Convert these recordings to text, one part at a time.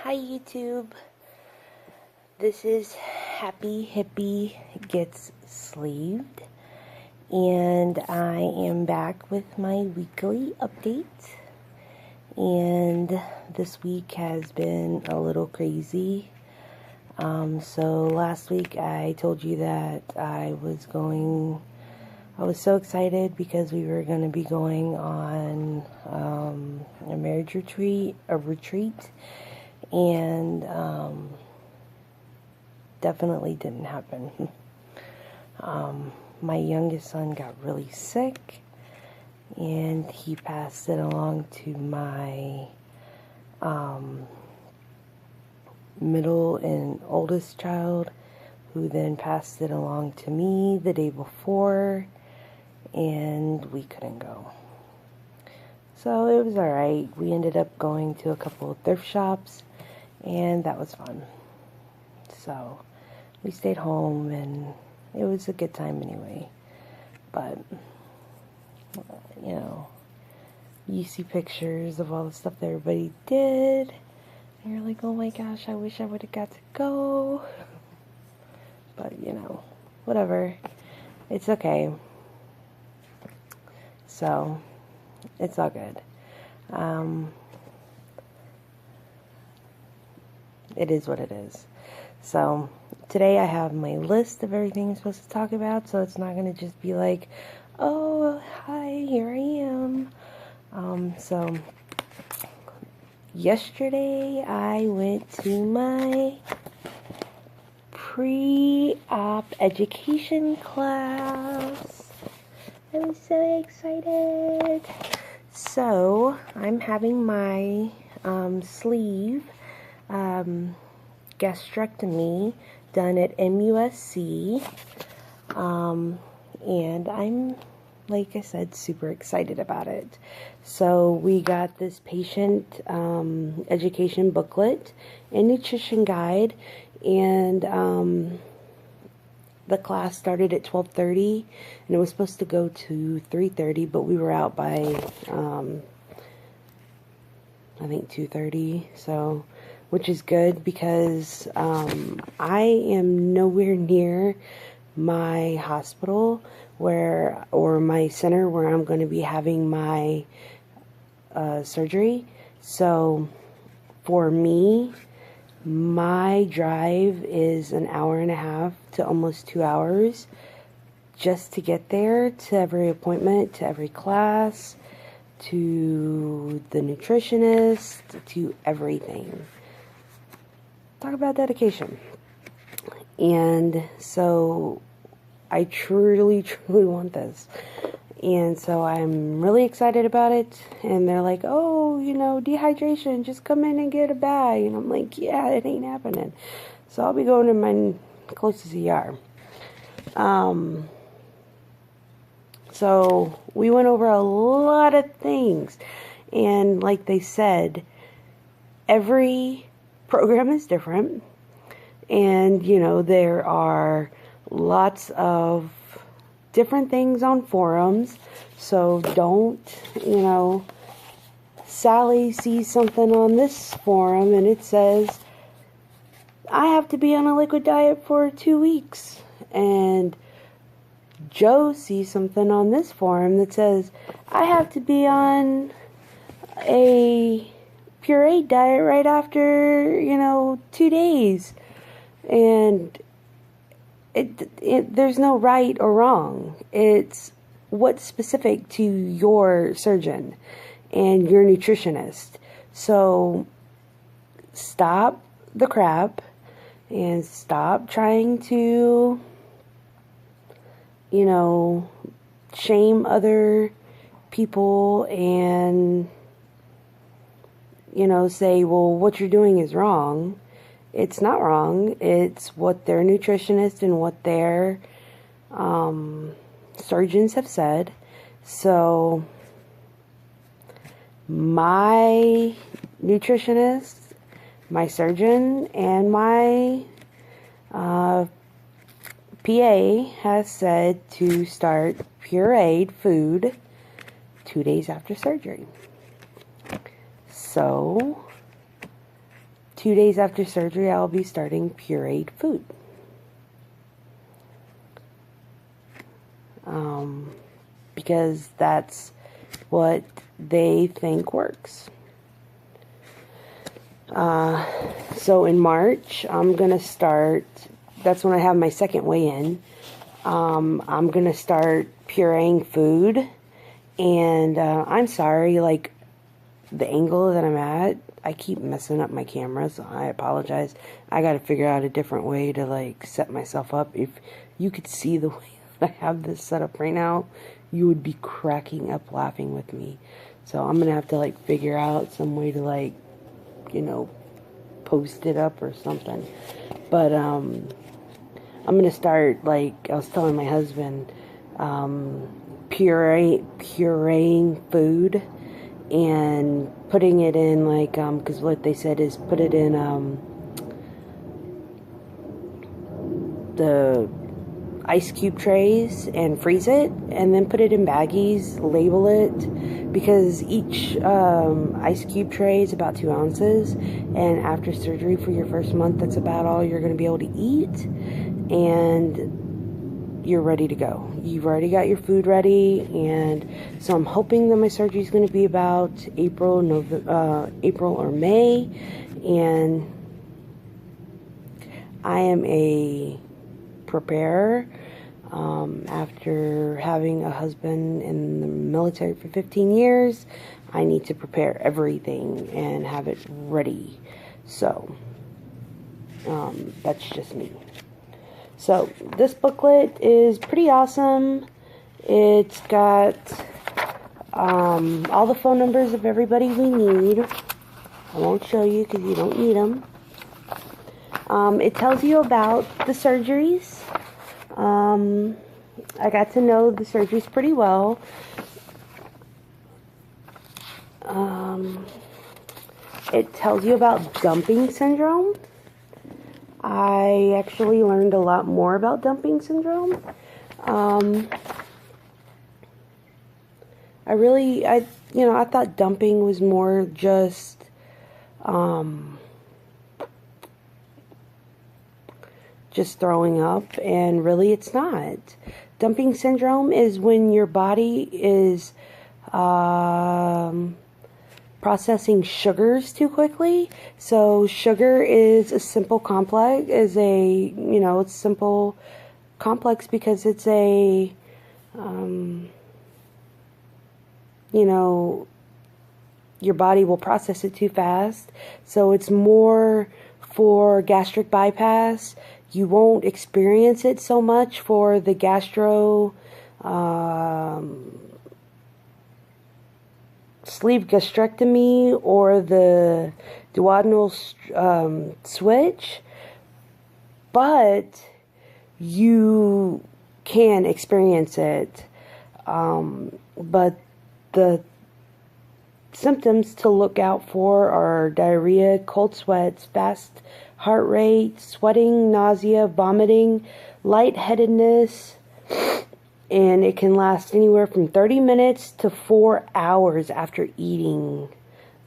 Hi YouTube, this is Happy Hippie Gets Sleeved, and I am back with my weekly update. And this week has been a little crazy. So last week I told you that I was so excited because we were going to be going on a marriage retreat, and definitely didn't happen. My youngest son got really sick, and he passed it along to my middle and oldest child, who then passed it along to me the day before, and we couldn't go. So it was alright. We ended up going to a couple of thrift shops, and that was fun. So we stayed home, and it was a good time anyway. But, you see pictures of all the stuff that everybody did, and you're like, oh my gosh, I wish I would have got to go. But, whatever. It's okay. So, it's all good. It is what it is. So, today I have my list of everything I'm supposed to talk about, so it's not going to just be like, oh, hi, here I am. So, yesterday I went to my Preop Education class. I was so excited. So, I'm having my sleeve gastrectomy done at MUSC, and I'm, like I said, super excited about it. So we got this patient education booklet and nutrition guide, and the class started at 12:30, and it was supposed to go to 3:30, but we were out by I think 2:30, so, which is good because I am nowhere near my hospital or my center where I'm going to be having my surgery. So for me, my drive is an hour and a half to almost 2 hours just to get there, to every appointment, to every class, to the nutritionist, to everything. Talk about dedication. And so I truly, truly want this. And so I'm really excited about it. And they're like, oh, dehydration, just come in and get a bag. And I'm like, yeah, it ain't happening. So I'll be going to my closest ER. So we went over a lot of things, and like they said, every program is different, and there are lots of different things on forums. So don't, Sally sees something on this forum and it says I have to be on a liquid diet for 2 weeks, and Joe sees something on this forum that says I have to be on a pureed diet right after 2 days, and there's no right or wrong. It's what's specific to your surgeon and your nutritionist. So stop the crap and stop trying to shame other people and, say, well, what you're doing is wrong. It's not wrong. It's what their nutritionist and what their surgeons have said. So my nutritionist, my surgeon, and my PA has said to start pureed food 2 days after surgery. So 2 days after surgery, I'll be starting pureed food. Because that's what they think works. So in March, I'm going to start, that's when I have my second weigh-in. I'm going to start pureeing food. And I'm sorry, like, the angle that I'm at, I keep messing up my camera, so I apologize. I got to figure out a different way to, like, set myself up. If you could see the way that I have this set up right now, you would be cracking up laughing with me. So I'm going to have to, like, figure out some way to, like, you know, post it up or something. But I'm going to start, like, I was telling my husband, pureeing food and putting it in, like, because what they said is put it in the ice cube trays and freeze it, and then put it in baggies, label it, because each ice cube tray is about 2 ounces, and after surgery for your first month, that's about all you're going to be able to eat, and you're ready to go. You've already got your food ready, and so I'm hoping that my surgery is going to be about April or May, and I am a preparer. After having a husband in the military for 15 years, I need to prepare everything and have it ready. So, that's just me. So, this booklet is pretty awesome. It's got all the phone numbers of everybody we need. I won't show you because you don't need them. It tells you about the surgeries. I got to know the surgeries pretty well. It tells you about dumping syndrome. I actually learned a lot more about dumping syndrome. I thought dumping was more just, throwing up, and really it's not. Dumping syndrome is when your body is processing sugars too quickly. So sugar is a simple complex, it's simple complex because it's a, your body will process it too fast. So it's more for gastric bypass. You won't experience it so much for the sleeve gastrectomy or the duodenal switch, but you can experience it. But the symptoms to look out for are diarrhea, cold sweats, fast heart rate, sweating, nausea, vomiting, lightheadedness, and it can last anywhere from 30 minutes to 4 hours after eating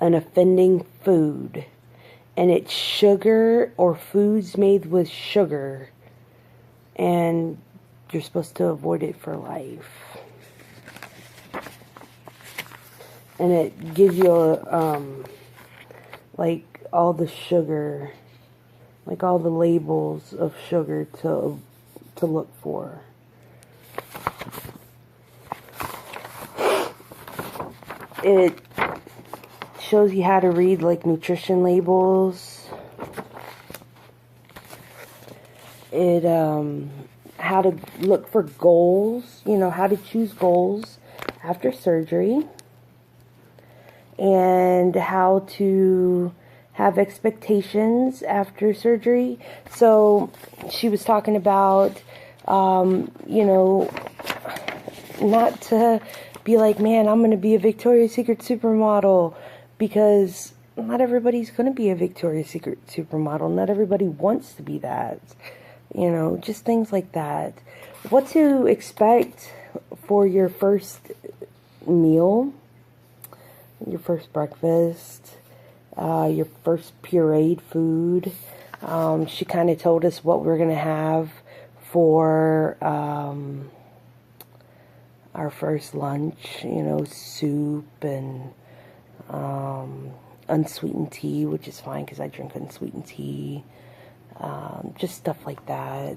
an offending food. And it's sugar or foods made with sugar, and you're supposed to avoid it for life. And it gives you all the sugar, like all the labels of sugar to look for. It shows you how to read like nutrition labels. It how to look for goals, how to choose goals after surgery, and how to have expectations after surgery. So she was talking about, not to be like, man, I'm going to be a Victoria's Secret supermodel, because not everybody's going to be a Victoria's Secret supermodel. Not everybody wants to be that. Just things like that. What to expect for your first meal, your first breakfast, your first pureed food. She kind of told us what we're going to have for our first lunch, soup and unsweetened tea, which is fine because I drink unsweetened tea. Just stuff like that.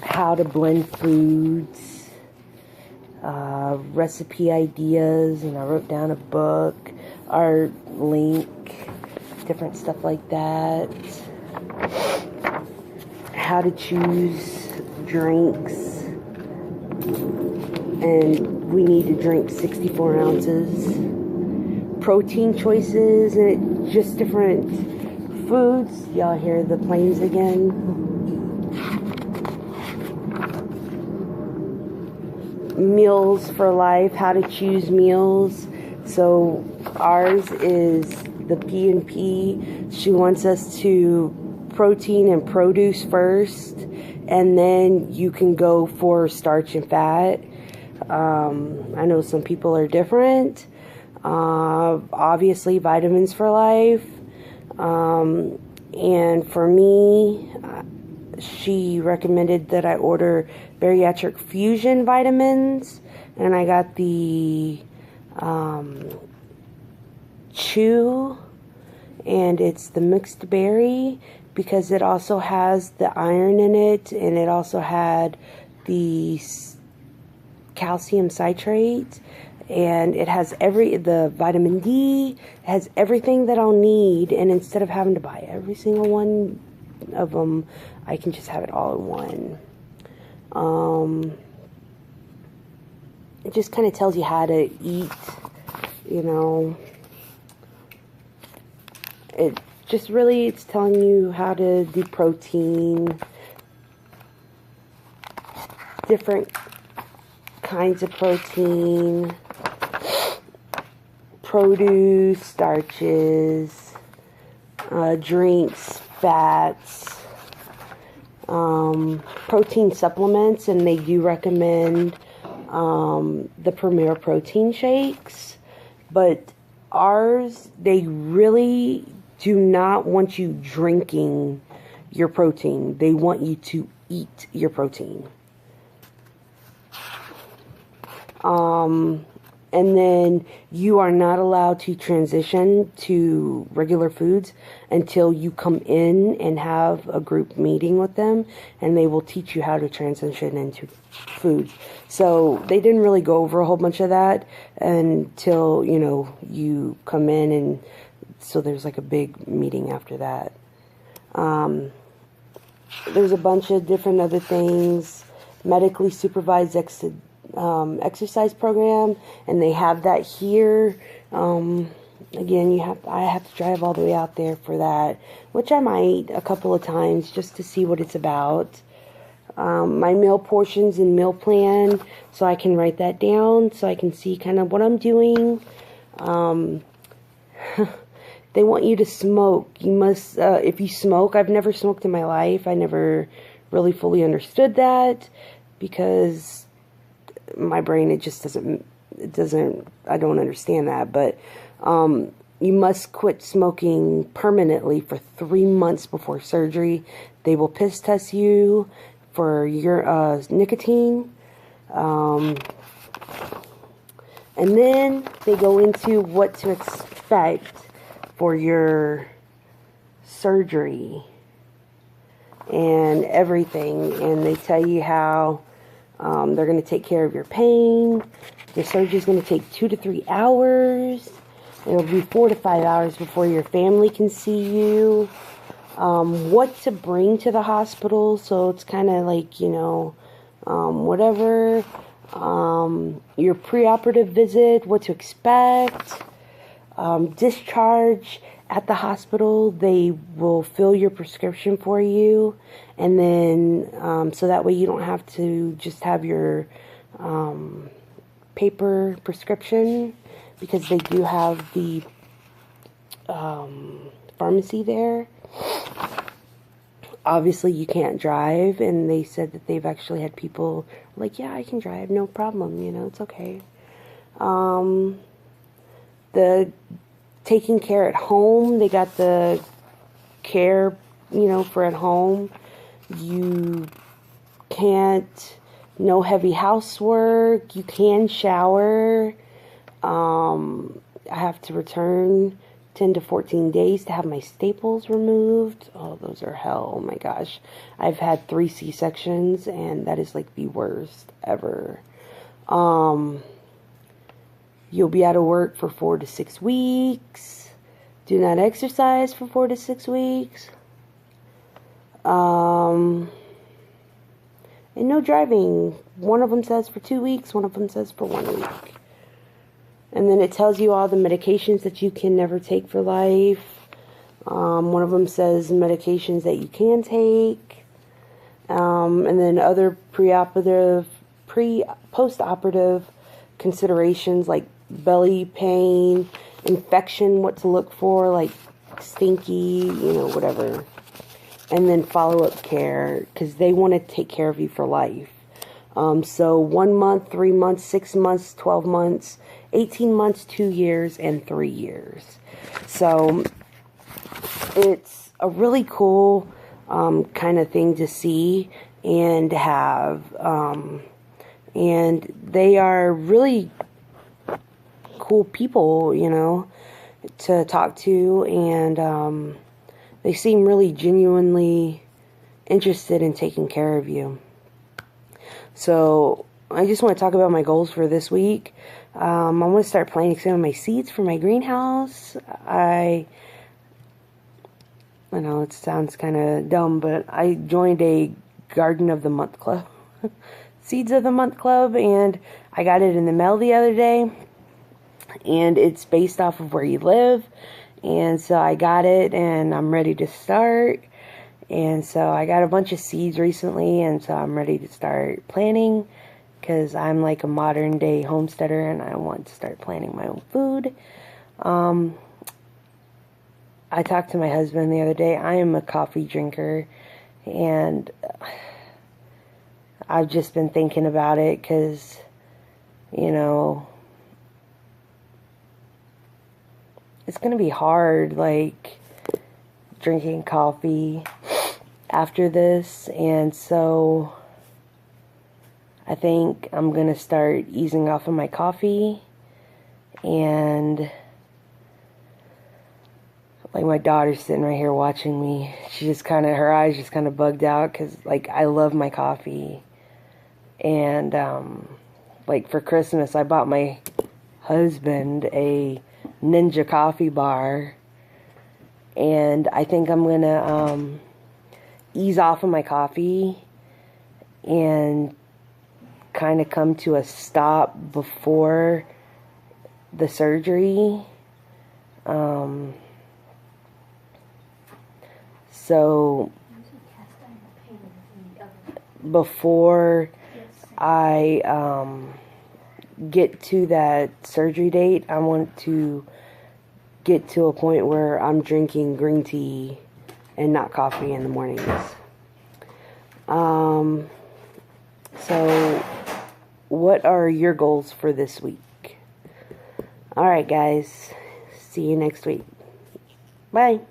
How to blend foods, recipe ideas, and I wrote down a book, our link, different stuff like that. How to choose drinks, and we need to drink 64 ounces. Protein choices, and just different foods. Y'all hear the planes again? Meals for life, how to choose meals. So ours is the P&P. She wants us to protein and produce first, and then you can go for starch and fat. I know some people are different. Obviously vitamins for life. And for me, she recommended that I order bariatric fusion vitamins, and I got the chew, and it's the mixed berry because it also has the iron in it, and it also had the calcium citrate, and it has the vitamin D. It has everything that I'll need, and instead of having to buy every single one of them, I can just have it all in one. It just kind of tells you how to eat, It just really, it's telling you how to do protein, different kinds of protein, produce, starches, drinks, fats, protein supplements, and they do recommend the Premier protein shakes, but ours, they really do not want you drinking your protein. They want you to eat your protein. And then you are not allowed to transition to regular foods until you come in and have a group meeting with them, and they will teach you how to transition into foods. So they didn't really go over a whole bunch of that until, you come in, and so there's like a big meeting after that. There's a bunch of different other things. Medically supervised exercise program, and they have that here. Again, I have to drive all the way out there for that, which I might a couple of times just to see what it's about. My meal portions and meal plan, so I can write that down, so I can see kind of what I'm doing. They want you to smoke. You must, if you smoke, I've never smoked in my life. I never really fully understood that because my brain, it doesn't, I don't understand that. But you must quit smoking permanently for 3 months before surgery. They will piss test you for your nicotine. And then they go into what to expect for your surgery and everything, and they tell you how they're going to take care of your pain. Your surgery is going to take 2 to 3 hours. It'll be 4 to 5 hours before your family can see you. What to bring to the hospital, so it's kind of like, whatever. Your preoperative visit, what to expect. Discharge at the hospital, they will fill your prescription for you, and then so that way you don't have to just have your paper prescription, because they do have the pharmacy there. Obviously you can't drive, and they said that they've actually had people like, yeah, I can drive, no problem, it's okay. the taking care at home. They got the care, for at home. You can't, no heavy housework. You can shower. I have to return 10 to 14 days to have my staples removed. Oh, those are hell. Oh my gosh. I've had 3 C-sections, and that is like the worst ever. You'll be out of work for 4 to 6 weeks. Do not exercise for 4 to 6 weeks. And no driving. One of them says for 2 weeks, one of them says for 1 week. And then it tells you all the medications that you can never take for life. One of them says medications that you can take. And then other post-operative considerations like belly pain, infection, what to look for, like stinky, whatever. And then follow-up care, because they want to take care of you for life. So 1 month, 3 months, 6 months, 12 months, 18 months, 2 years, and 3 years. So it's a really cool kind of thing to see and have. And they are really cool people, to talk to. And they seem really genuinely interested in taking care of you. So I just want to talk about my goals for this week. I want to start planting some of my seeds for my greenhouse. I know it sounds kind of dumb, but I joined a Garden of the Month club, Seeds of the Month club, and I got it in the mail the other day. And it's based off of where you live. And so I got it, and I'm ready to start. And so I got a bunch of seeds recently, and so I'm ready to start planting, because I'm like a modern day homesteader, and I want to start planting my own food. I talked to my husband the other day. I am a coffee drinker, and I've just been thinking about it, because, it's going to be hard, like, drinking coffee after this. And so I think I'm going to start easing off of my coffee. And like, my daughter's sitting right here watching me. She just her eyes just kind of bugged out, because like, I love my coffee. And like, for Christmas I bought my husband a Ninja coffee bar, and I think I'm gonna ease off of my coffee and kind of come to a stop before the surgery. So before I get to that surgery date, I want to get to a point where I'm drinking green tea and not coffee in the mornings. So what are your goals for this week? Alright guys, see you next week. Bye.